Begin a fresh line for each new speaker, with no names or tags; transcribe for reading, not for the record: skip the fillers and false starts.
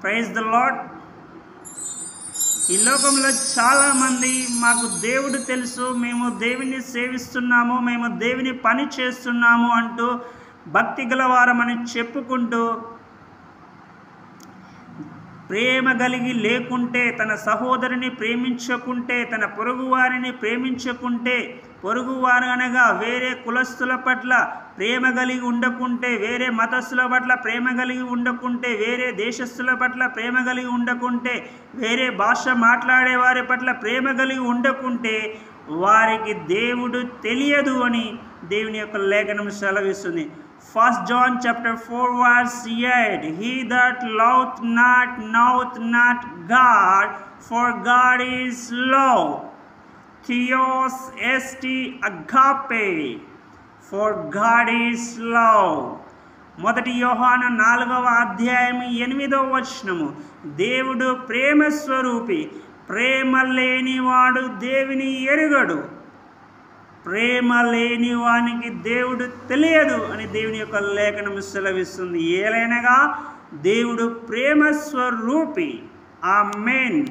Praise the lord. ఈ లోకంలో చాలామంది మాకు దేవుడు తెలుసు, మేము దేవుని సేవిస్తున్నాము, మేము దేవుని పని చేస్తున్నాము అంటూ భక్తి గలవారమని చెప్పుకుంటూ ప్రేమ కలిగి లేకుంటే, తన సహోదరుని ప్రేమించకుంటే, తన పొరుగువారిని ప్రేమించకుంటే, పొరుగువారు అనగా వేరే కులస్తుల పట్ల ప్రేమ కలిగి ఉండకుంటే, వేరే మతస్థుల పట్ల ప్రేమ కలిగి ఉండకుంటే, వేరే దేశస్థుల పట్ల ప్రేమ కలిగి ఉండకుంటే, వేరే భాష మాట్లాడే వారి పట్ల ప్రేమ కలిగి ఉండకుంటే వారికి దేవుడు తెలియదు అని దేవుని యొక్క లేఖనం సెలవిస్తుంది. 1 John chapter 4 verse 8, He that loveth not knoweth not God, for God is love. Theos esti agape, for God is love. మొదటి యోహాను 4వ అధ్యాయం 8వ వచనము, దేవుడు ప్రేమ స్వరూపి, ప్రేమ లేనివాడు దేవుని ఎరుగడు, ప్రేమ లేని వానికి దేవుడు తెలియదు అని దేవుని యొక్క లేఖనం సెలవిస్తుంది. ఏలైనగా దేవుడు ప్రేమ స్వరూపి. ఆమేన్.